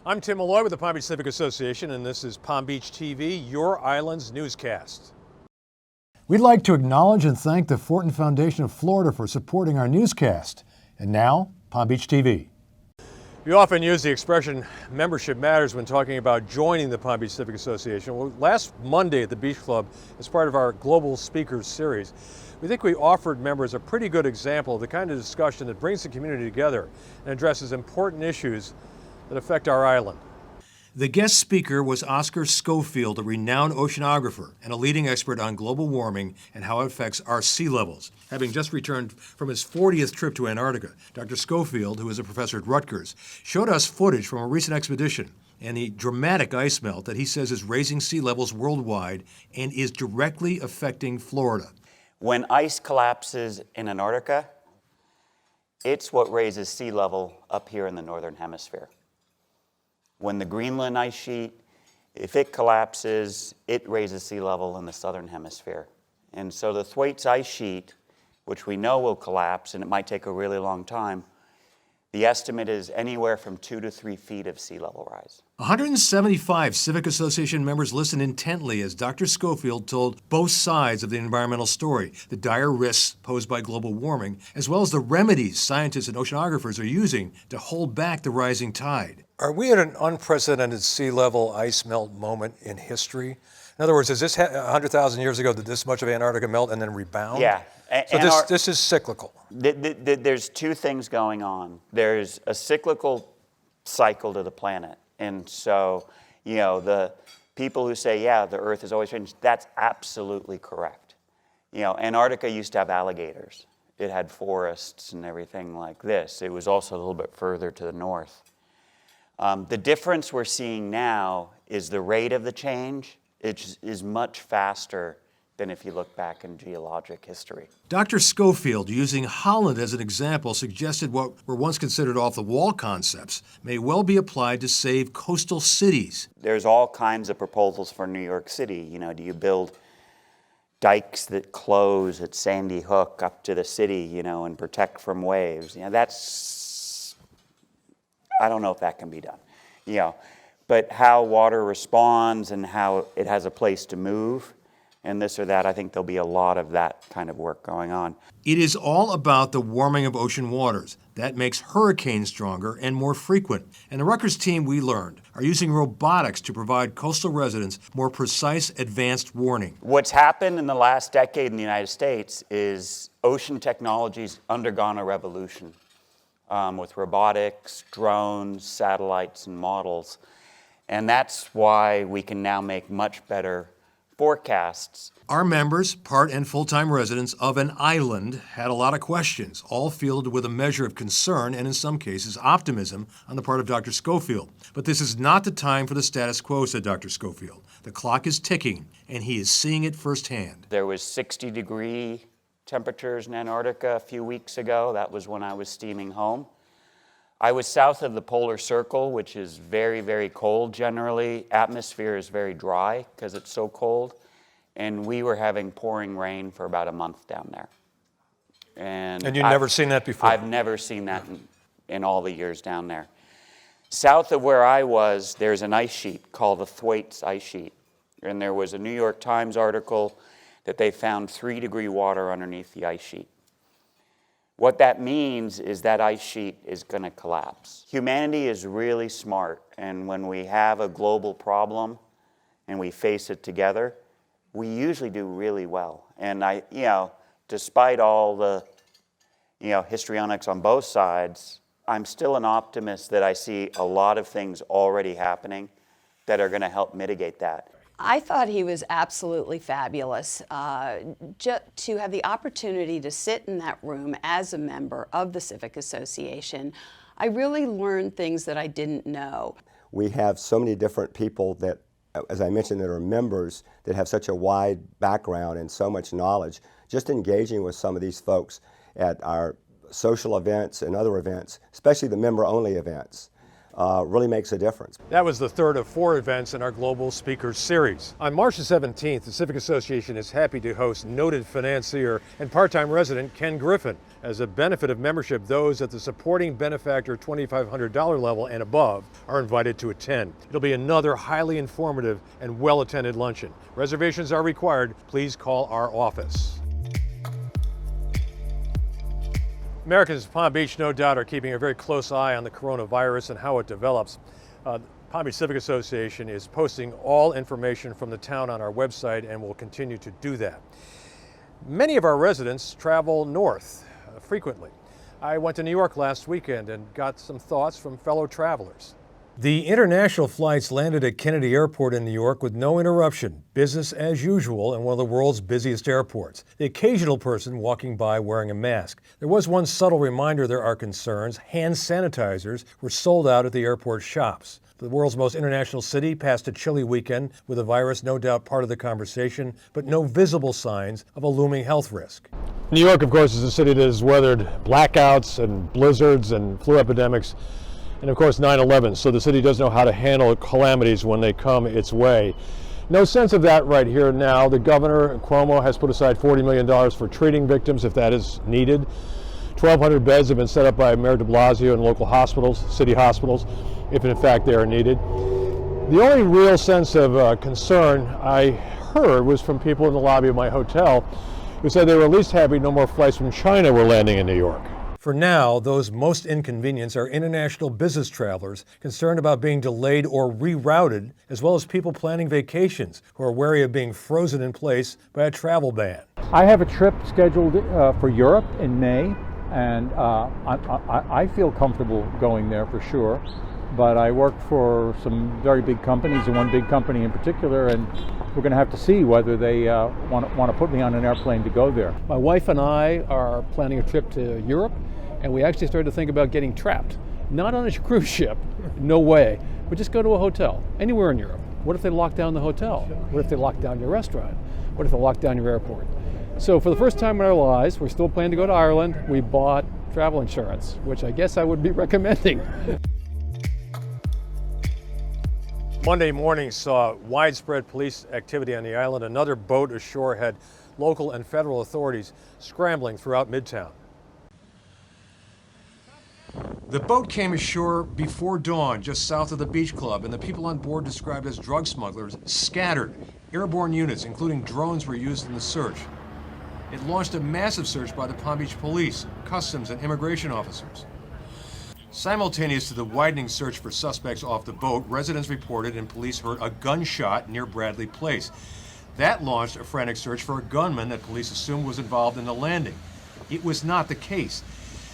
I'm Tim Malloy with the Palm Beach Civic Association, and this is Palm Beach TV, your island's newscast. We'd like to acknowledge and thank the Fortin Foundation of Florida for supporting our newscast. And now, Palm Beach TV. We often use the expression membership matters when talking about joining the Palm Beach Civic Association. Well, last Monday at the Beach Club, as part of our Global Speakers Series, we think we offered members a pretty good example of the kind of discussion that brings the community together and addresses important issues that affect our island. The guest speaker was Oscar Schofield, a renowned oceanographer and a leading expert on global warming and how it affects our sea levels. Having just returned from his 40th trip to Antarctica, Dr. Schofield, who is a professor at Rutgers, showed us footage from a recent expedition and the dramatic ice melt that he says is raising sea levels worldwide and is directly affecting Florida. When ice collapses in Antarctica, it's what raises sea level up here in the northern hemisphere. When the Greenland ice sheet, if it collapses, it raises sea level in the southern hemisphere. And so the Thwaites ice sheet, which we know will collapse, and it might take a really long time, the estimate is anywhere from 2 to 3 feet of sea level rise. 175 Civic Association members listened intently as Dr. Schofield told both sides of the environmental story, the dire risks posed by global warming, as well as the remedies scientists and oceanographers are using to hold back the rising tide. Are we at an unprecedented sea level ice melt moment in history? In other words, is this 100,000 years ago did this much of Antarctica melt and then rebound? Yeah. So this is cyclical. There's two things going on. There's a cyclical cycle to the planet. And so, the people who say, yeah, the Earth has always changed, that's absolutely correct. Antarctica used to have alligators. It had forests and everything like this. It was also a little bit further to the north. The difference we're seeing now is the rate of the change is much faster than if you look back in geologic history. Dr. Schofield, using Holland as an example, suggested what were once considered off-the-wall concepts may well be applied to save coastal cities. There's all kinds of proposals for New York City. Do you build dikes that close at Sandy Hook up to the city, and protect from waves? I don't know if that can be done. But how water responds and how it has a place to move and this or that, I think there'll be a lot of that kind of work going on. It is all about the warming of ocean waters. That makes hurricanes stronger and more frequent. And the Rutgers team, we learned, are using robotics to provide coastal residents more precise, advanced warning. What's happened in the last decade in the United States is ocean technology's undergone a revolution with robotics, drones, satellites, and models. And that's why we can now make much better forecasts. Our members, part and full-time residents of an island, had a lot of questions, all fielded with a measure of concern and in some cases optimism on the part of Dr. Schofield. But this is not the time for the status quo, said Dr. Schofield. The clock is ticking and he is seeing it firsthand. There was 60-degree temperatures in Antarctica a few weeks ago. That was when I was steaming home. I was south of the polar circle, which is very, very cold generally. Atmosphere is very dry because it's so cold. And we were having pouring rain for about a month down there. And you've never seen that before? I've never seen that in all the years down there. South of where I was, there's an ice sheet called the Thwaites ice sheet. And there was a New York Times article that they found 3-degree water underneath the ice sheet. What that means is that ice sheet is going to collapse. Humanity is really smart, and when we have a global problem and we face it together, we usually do really well. And despite all the, histrionics on both sides, I'm still an optimist that I see a lot of things already happening that are going to help mitigate that. I thought he was absolutely fabulous. To have the opportunity to sit in that room as a member of the Civic Association, I really learned things that I didn't know. We have so many different people that, as I mentioned, that are members that have such a wide background and so much knowledge. Just engaging with some of these folks at our social events and other events, especially the member-only events, really makes a difference. That was the third of 4 events in our Global Speakers Series. On March the 17th, the Civic Association is happy to host noted financier and part-time resident Ken Griffin. As a benefit of membership, those at the supporting benefactor $2,500 level and above are invited to attend. It'll be another highly informative and well-attended luncheon. Reservations are required. Please call our office. Americans in Palm Beach, no doubt, are keeping a very close eye on the coronavirus and how it develops. The Palm Beach Civic Association is posting all information from the town on our website and will continue to do that. Many of our residents travel north frequently. I went to New York last weekend and got some thoughts from fellow travelers. The international flights landed at Kennedy Airport in New York with no interruption, business as usual in one of the world's busiest airports. The occasional person walking by wearing a mask. There was one subtle reminder there are concerns. Hand sanitizers were sold out at the airport shops. The world's most international city passed a chilly weekend with the virus no doubt part of the conversation, but no visible signs of a looming health risk. New York, of course, is a city that has weathered blackouts and blizzards and flu epidemics, and of course 9/11, so the city does know how to handle calamities when they come its way. No sense of that right here now. The governor, Cuomo, has put aside $40 million for treating victims if that is needed. 1,200 beds have been set up by Mayor de Blasio in local hospitals, city hospitals, if in fact they are needed. The only real sense of concern I heard was from people in the lobby of my hotel who said they were at least happy no more flights from China were landing in New York. For now, those most inconvenienced are international business travelers concerned about being delayed or rerouted, as well as people planning vacations who are wary of being frozen in place by a travel ban. I have a trip scheduled for Europe in May, and I feel comfortable going there for sure. But I work for some very big companies, and one big company in particular, and we're going to have to see whether they want to put me on an airplane to go there. My wife and I are planning a trip to Europe, and we actually started to think about getting trapped. Not on a cruise ship, no way, but just go to a hotel, anywhere in Europe. What if they lock down the hotel? What if they lock down your restaurant? What if they lock down your airport? So for the first time in our lives, we're still planning to go to Ireland. We bought travel insurance, which I guess I would be recommending. Monday morning saw widespread police activity on the island. Another boat ashore had local and federal authorities scrambling throughout Midtown. The boat came ashore before dawn, just south of the beach club, and the people on board, described as drug smugglers, scattered. Airborne units, including drones, were used in the search. It launched a massive search by the Palm Beach police, customs, and immigration officers. Simultaneous to the widening search for suspects off the boat, residents reported and police heard a gunshot near Bradley Place. That launched a frantic search for a gunman that police assumed was involved in the landing. It was not the case.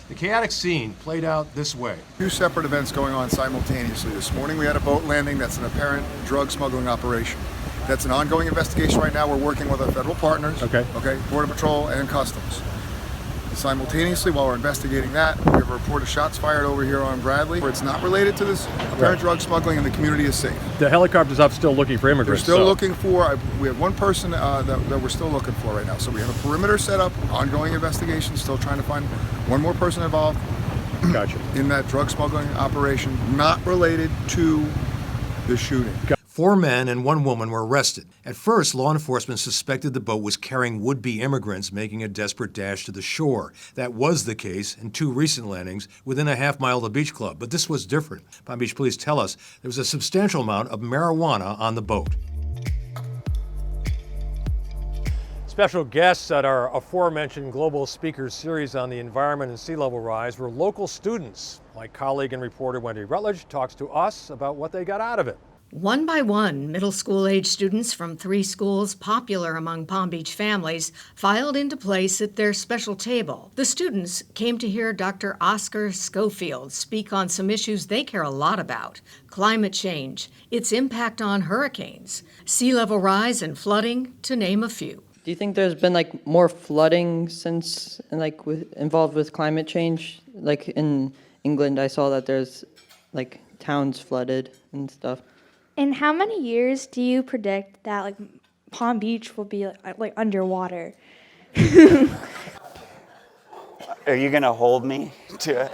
The chaotic scene played out this way. 2 separate events going on simultaneously. This morning we had a boat landing that's an apparent drug smuggling operation. That's an ongoing investigation right now. We're working with our federal partners, Border Patrol and Customs. Simultaneously, while we're investigating that, we have a report of shots fired over here on Bradley, where it's not related to this apparent drug smuggling, and the community is safe. The helicopter's up still looking for immigrants. They're still looking for, we have one person that we're still looking for right now. So we have a perimeter set up, ongoing investigation, still trying to find one more person involved in that drug smuggling operation, not related to the shooting. 4 men and 1 woman were arrested. At first, law enforcement suspected the boat was carrying would-be immigrants making a desperate dash to the shore. That was the case in 2 recent landings within a half-mile of the beach club. But this was different. Palm Beach police tell us there was a substantial amount of marijuana on the boat. Special guests at our aforementioned Global Speakers Series on the environment and sea level rise were local students. My colleague and reporter Wendy Rutledge talks to us about what they got out of it. One by one, middle school-age students from 3 schools popular among Palm Beach families filed into place at their special table. The students came to hear Dr. Oscar Schofield speak on some issues they care a lot about: climate change, its impact on hurricanes, sea level rise and flooding, to name a few. Do you think there's been more flooding since involved with climate change? Like in England, I saw that there's towns flooded and stuff. In how many years do you predict that Palm Beach will be underwater? Are you going to hold me to it?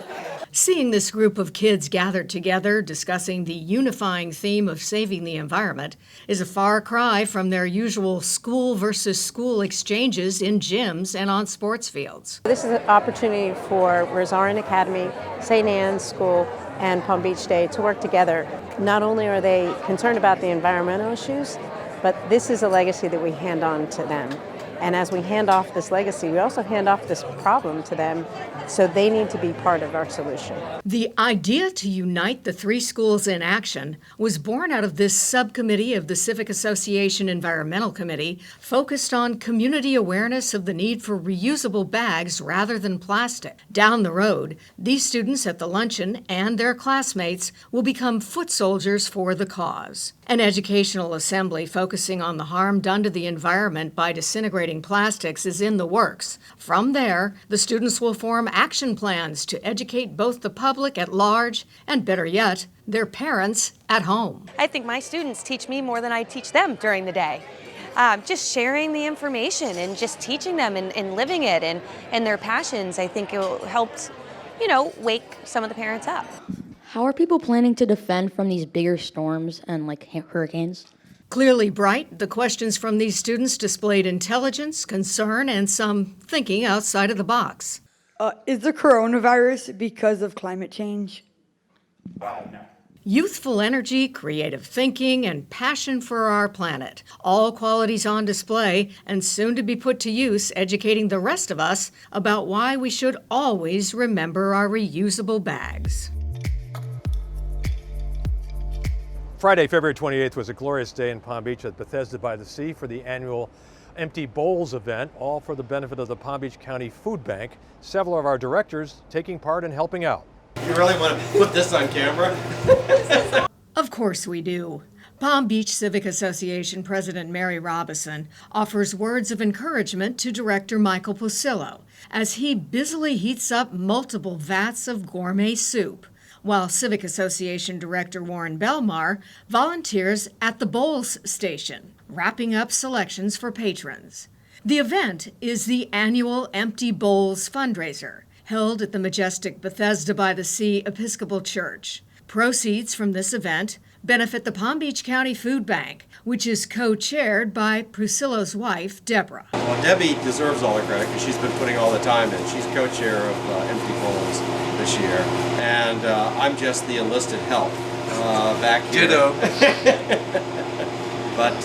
Seeing this group of kids gathered together discussing the unifying theme of saving the environment is a far cry from their usual school versus school exchanges in gyms and on sports fields. This is an opportunity for Rosarin Academy, St. Anne's School, and Palm Beach Day to work together. Not only are they concerned about the environmental issues, but this is a legacy that we hand on to them. And as we hand off this legacy, we also hand off this problem to them, so they need to be part of our solution. The idea to unite the three schools in action was born out of this subcommittee of the Civic Association Environmental Committee, focused on community awareness of the need for reusable bags rather than plastic. Down the road, these students at the luncheon and their classmates will become foot soldiers for the cause. An educational assembly focusing on the harm done to the environment by disintegrating plastics is in the works. From there, the students will form action plans to educate both the public at large and, better yet, their parents at home. I think my students teach me more than I teach them during the day. Just sharing the information and just teaching them and living it and their passions, I think it will help, wake some of the parents up. How are people planning to defend from these bigger storms and hurricanes? Clearly bright, the questions from these students displayed intelligence, concern, and some thinking outside of the box. Is the coronavirus because of climate change? No. Youthful energy, creative thinking, and passion for our planet. All qualities on display and soon to be put to use educating the rest of us about why we should always remember our reusable bags. Friday, February 28th was a glorious day in Palm Beach at Bethesda by the Sea for the annual Empty Bowls event, all for the benefit of the Palm Beach County Food Bank. Several of our directors taking part and helping out. You really want to put this on camera? Of course we do. Palm Beach Civic Association President Mary Robison offers words of encouragement to Director Michael Posillo as he busily heats up multiple vats of gourmet soup, while Civic Association Director Warren Belmar volunteers at the Bowls Station, wrapping up selections for patrons. The event is the annual Empty Bowls fundraiser, held at the majestic Bethesda by the Sea Episcopal Church. Proceeds from this event benefit the Palm Beach County Food Bank, which is co-chaired by Prusillo's wife, Deborah. Well, Debbie deserves all the credit because she's been putting all the time in. She's co-chair of Empty Bowls this year, and I'm just the enlisted help back here. Ditto. But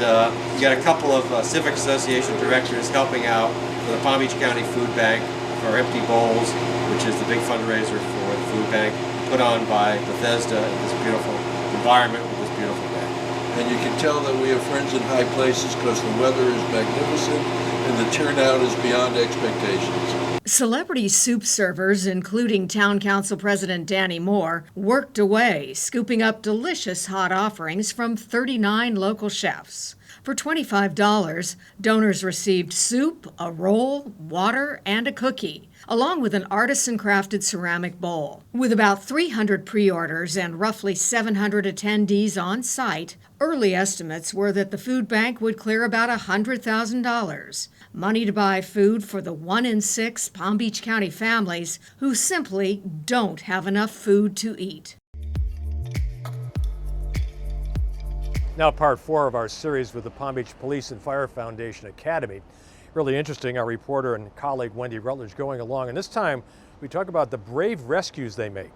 you got a couple of Civic Association directors helping out for the Palm Beach County Food Bank for Empty Bowls, which is the big fundraiser for the food bank, put on by Bethesda in this beautiful environment with this beautiful day. And you can tell that we have friends in high places because the weather is magnificent and the turnout is beyond expectations. Celebrity soup servers, including Town Council President Danny Moore, worked away, scooping up delicious hot offerings from 39 local chefs. For $25, donors received soup, a roll, water, and a cookie, along with an artisan-crafted ceramic bowl. With about 300 pre-orders and roughly 700 attendees on site, early estimates were that the food bank would clear about $100,000, money to buy food for the 1 in 6 Palm Beach County families who simply don't have enough food to eat. Now part 4 of our series with the Palm Beach Police and Fire Foundation Academy. Really interesting, our reporter and colleague Wendy Rutledge going along, and this time we talk about the brave rescues they make.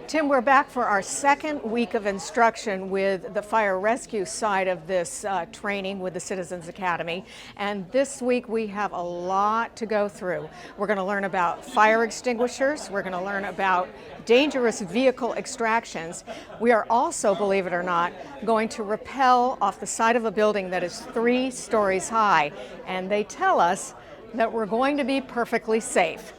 Tim, we're back for our second week of instruction with the fire rescue side of this training with the Citizens Academy. And this week we have a lot to go through. We're going to learn about fire extinguishers. We're going to learn about dangerous vehicle extractions. We are also, believe it or not, going to rappel off the side of a building that is 3 stories high. And they tell us that we're going to be perfectly safe.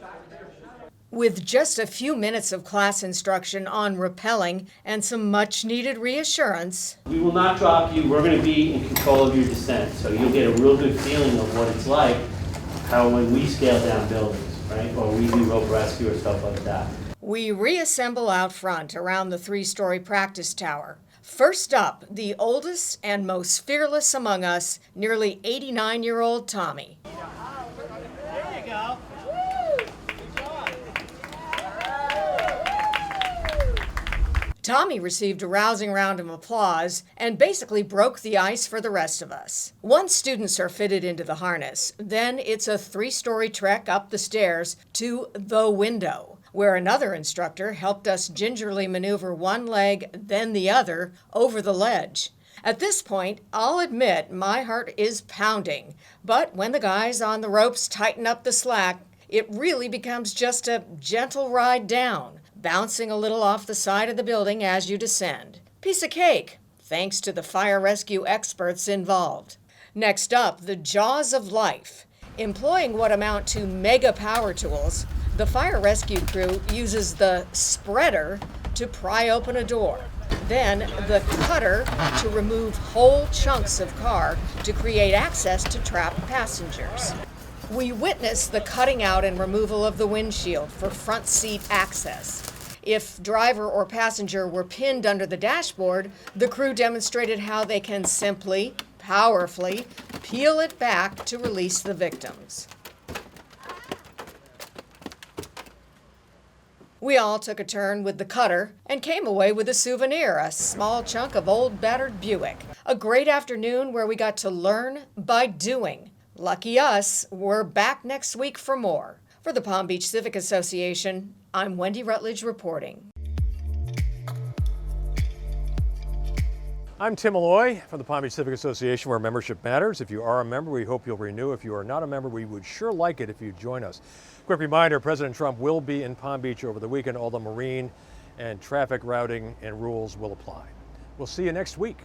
With just a few minutes of class instruction on rappelling and some much-needed reassurance. We will not drop you. We're going to be in control of your descent, so you'll get a real good feeling of what it's like how when we scale down buildings, right, or we do rope rescue or stuff like that. We reassemble out front around the 3-story practice tower. First up, the oldest and most fearless among us, nearly 89-year-old Tommy. There you go. Tommy received a rousing round of applause and basically broke the ice for the rest of us. Once students are fitted into the harness, then it's a 3-story trek up the stairs to the window, where another instructor helped us gingerly maneuver one leg, then the other, over the ledge. At this point, I'll admit my heart is pounding, but when the guys on the ropes tighten up the slack, it really becomes just a gentle ride down, bouncing a little off the side of the building as you descend. Piece of cake, thanks to the fire rescue experts involved. Next up, the jaws of life. Employing what amount to mega power tools, the fire rescue crew uses the spreader to pry open a door. Then the cutter to remove whole chunks of car to create access to trapped passengers. We witnessed the cutting out and removal of the windshield for front seat access. If driver or passenger were pinned under the dashboard, the crew demonstrated how they can simply, powerfully, peel it back to release the victims. We all took a turn with the cutter and came away with a souvenir, a small chunk of old battered Buick. A great afternoon where we got to learn by doing. Lucky us, we're back next week for more. For the Palm Beach Civic Association, I'm Wendy Rutledge reporting. I'm Tim Malloy from the Palm Beach Civic Association, where membership matters. If you are a member, we hope you'll renew. If you are not a member, we would sure like it if you'd join us. Quick reminder, President Trump will be in Palm Beach over the weekend. All the marine and traffic routing and rules will apply. We'll see you next week.